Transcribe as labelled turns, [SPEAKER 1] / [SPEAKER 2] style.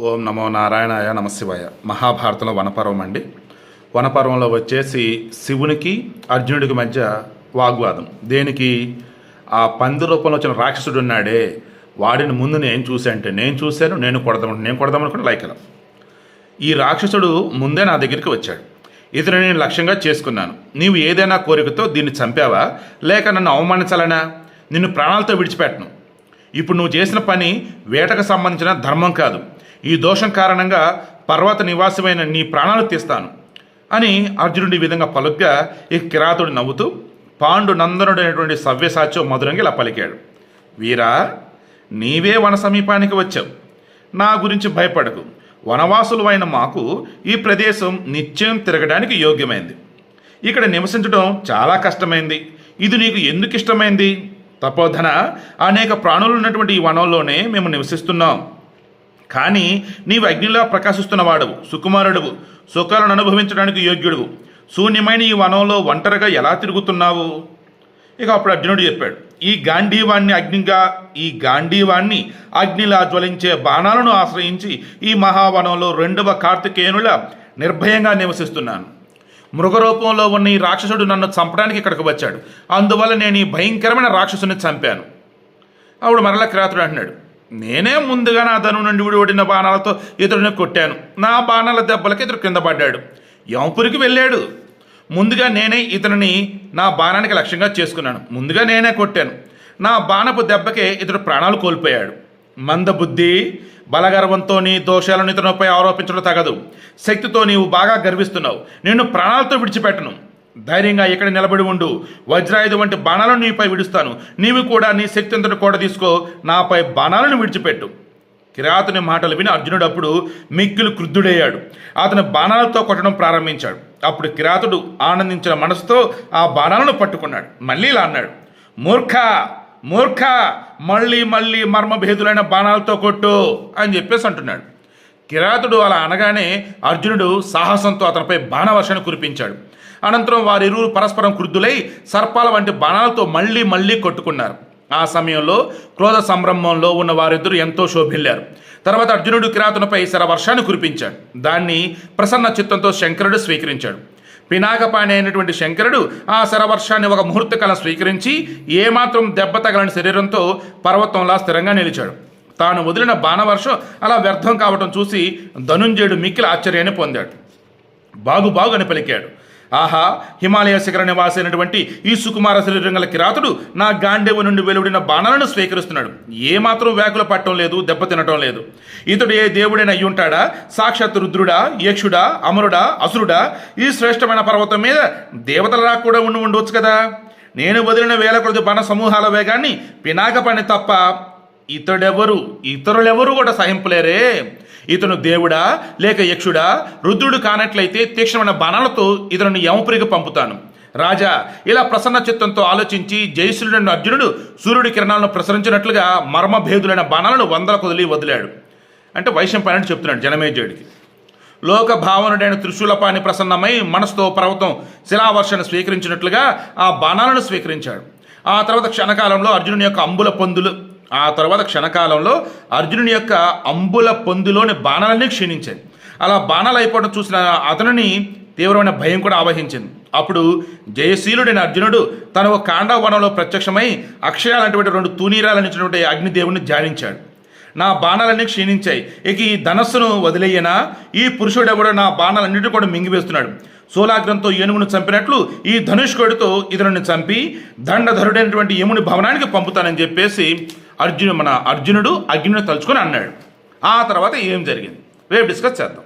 [SPEAKER 1] ఓం నమో నారాయణాయ నమశివాయ. మహాభారతంలో వనపర్వం అండి. వనపర్వంలో వచ్చేసి శివునికి అర్జునుడికి మధ్య వాగ్వాదం. దేనికి? ఆ పంది రూపంలో వచ్చిన రాక్షసుడు ఉన్నాడే, వాడిని ముందు నేను చూశానంటే నేను చూశాను, నేను కొడదామనుకుంటే లైకలం. ఈ రాక్షసుడు ముందే నా దగ్గరికి వచ్చాడు. ఇతను నేను లక్ష్యంగా చేసుకున్నాను. నీవు ఏదైనా కోరికతో దీన్ని చంపావా, లేక నన్ను అవమానించాలనా? నిన్ను ప్రాణాలతో విడిచిపెట్టను. ఇప్పుడు నువ్వు చేసిన పని వేటకు సంబంధించిన ధర్మం కాదు. ఈ దోషం కారణంగా పర్వత నివాసమైన నీ ప్రాణాలు తీస్తాను అని అర్జునుడి ఈ విధంగా పలుగ్గా ఈ కిరాతుడు నవ్వుతూ పాండు నందనుడు అనేటువంటి సవ్యసాచో మధురంగా ఇలా పలికాడు. వీరా, నీవే వన సమీపానికి వచ్చావు. నా గురించి భయపడకు. వనవాసులు అయిన మాకు ఈ ప్రదేశం నిత్యం తిరగడానికి యోగ్యమైంది. ఇక్కడ నివసించడం చాలా కష్టమైంది. ఇది నీకు ఎందుకు ఇష్టమైంది? తపోధన, అనేక ప్రాణులు ఉన్నటువంటి ఈ వనంలోనే మేము నివసిస్తున్నాం. కానీ నీవు అగ్నిలా ప్రకాశిస్తున్నవాడవు, సుకుమారుడువు, సుఖాలను అనుభవించడానికి యోగ్యుడువు. శూన్యమైన ఈ వనంలో ఒంటరిగా ఎలా తిరుగుతున్నావు? ఇక అప్పుడు అర్జునుడు చెప్పాడు, ఈ గాంధీవాన్ని అగ్నిలా జ్వలించే బాణాలను ఆశ్రయించి ఈ మహావనంలో 2వ కార్తికేయునుల నిర్భయంగా నివసిస్తున్నాను. మృగరూపంలో ఉన్న ఈ రాక్షసుడు నన్ను చంపడానికి ఇక్కడికి వచ్చాడు. అందువల్ల నేను ఈ భయంకరమైన రాక్షసుని చంపాను. అప్పుడు మరలా కిరాతుడు అంటున్నాడు, నేనే ముందుగా నా ధను నుండి విడివడిన బాణాలతో ఇతరుని కొట్టాను. నా బాణాల దెబ్బలకి ఇతడు కింద పడ్డాడు, యమపురికి వెళ్ళాడు. ముందుగా నేనే ఇతనిని నా బాణానికి లక్ష్యంగా చేసుకున్నాను. ముందుగా నేనే కొట్టాను. నా బాణపు దెబ్బకే ఇతడు ప్రాణాలు కోల్పోయాడు. మందబుద్ధి, బలగర్వంతో నీ దోషాలను ఇతరులపై ఆరోపించడం తగదు. శక్తితో నీవు బాగా గర్విస్తున్నావు. నిన్ను ప్రాణాలతో విడిచిపెట్టను. ధైర్యంగా ఇక్కడ నిలబడి ఉండు. వజ్రాయుధం వంటి బాణాలను నీపై విడుస్తాను. నీవు కూడా నీ శక్తి అంతటి కూడా తీసుకో, నాపై బాణాలను విడిచిపెట్టు. కిరాతుని మాటలు విని అర్జునుడు అప్పుడు మిక్కిలు క్రుద్ధుడయ్యాడు. అతను బాణాలతో కొట్టడం ప్రారంభించాడు. అప్పుడు కిరాతుడు ఆనందించిన మనసుతో ఆ బాణాలను పట్టుకున్నాడు. మళ్ళీ ఇలా అన్నాడు, మూర్ఖ, మళ్ళీ మర్మభేదులైన బాణాలతో కొట్టు అని చెప్పేసి అంటున్నాడు. కిరాతుడు అలా అనగానే అర్జునుడు సాహసంతో అతనిపై బాణవర్షాన్ని కురిపించాడు. అనంతరం వారిరువురు పరస్పరం క్రుద్ధులై సర్పాల వంటి బాణాలతో మళ్ళీ కొట్టుకున్నారు. ఆ సమయంలో క్రోధ సంభ్రమంలో ఉన్న వారిద్దరూ ఎంతో శోభిల్లారు. తర్వాత అర్జునుడు కిరాతునిపై శరవర్షాన్ని కురిపించాడు. దాన్ని ప్రసన్న చిత్తంతో శంకరుడు స్వీకరించాడు. పినాకపాణి అయినటువంటి శంకరుడు ఆ శరవర్షాన్ని ఒక ముహూర్తకాలం స్వీకరించి ఏమాత్రం దెబ్బ తగలని శరీరంతో పర్వతంలా స్థిరంగా నిలిచాడు. తాను వదిలిన బాణవర్షం అలా వ్యర్థం కావటం చూసి ధనుంజయుడు మిక్కిలి ఆశ్చర్యాన్ని పొందాడు. బాగు అని పలికాడు, ఆహా, హిమాలయ శిఖర నివాసి అయినటువంటి ఈ సుకుమార శరీరం గల కిరాతుడు నా గాంధీవు నుండి వెలువడిన బాణాలను స్వీకరిస్తున్నాడు. ఏమాత్రం వ్యాకుల పట్టడం లేదు, దెబ్బ తినటం లేదు. ఇతడు ఏ దేవుడైనా అయ్యుంటాడా? సాక్షాత్ రుద్రుడా, యక్షుడా, అమరుడా, అసురుడా? ఈ శ్రేష్టమైన పర్వతం మీద దేవతలలా కూడా ఉండవచ్చు కదా. నేను వదిలిన వేల కొద్ది బాణ సమూహాల వేగాన్ని పినాకపాణి తప్ప ఇతరులెవరూ కూడా సహింపలేరే. ఇతను దేవుడా లేక యక్షుడా? రుద్రుడు కానట్లయితే తీక్షణమైన బాణాలతో ఇతరుని యమపురికి పంపుతాను. రాజా, ఇలా ప్రసన్న చిత్తంతో ఆలోచించి జయశ్రీయుడైన అర్జునుడు సూర్యుడి కిరణాలను ప్రసరించినట్లుగా మర్మభేదులైన బాణాలను 100 వదిలాడు. అంటే వైశంపాయనుడు చెప్తున్నాడు జనమేజయుడికి. లోక భావనుడైన త్రిశూలపాణి ప్రసన్నమై మనసుతో పర్వతం శిలావర్షాన్ని స్వీకరించినట్లుగా ఆ బాణాలను స్వీకరించాడు. ఆ తర్వాత క్షణకాలంలో అర్జునుని యొక్క అంబుల పొందులోని బాణాలన్నీ క్షీణించాయి. అలా బాణాలు అయిపోవడం చూసిన అతనిని తీవ్రమైన భయం కూడా ఆవహించింది. అప్పుడు జయశీలుడైన అర్జునుడు తన ఒక కాండవనంలో ప్రత్యక్షమై అక్షయాలంటువంటి 2 తూనీరాలనిచ్చినటువంటి అగ్నిదేవుని ధ్యానించాడు. నా బాణాలన్నీ క్షీణించాయి, ఇక ఈ ధనస్సును వదిలేయనా? ఈ పురుషుడెవడో నా బాణాలన్నింటినీ కూడా మింగివేస్తున్నాడు. సోలాగ్రంతో ఏనుగును చంపినట్లు ఈ ధనుష్కుడితో ఇతరుని చంపి దండధరుడైనటువంటి యముని భవనానికి పంపుతానని చెప్పేసి అర్జునుడు అగ్నిని తలుచుకొని అన్నాడు. ఆ తర్వాత ఏం జరిగింది రేపు డిస్కస్ చేద్దాం.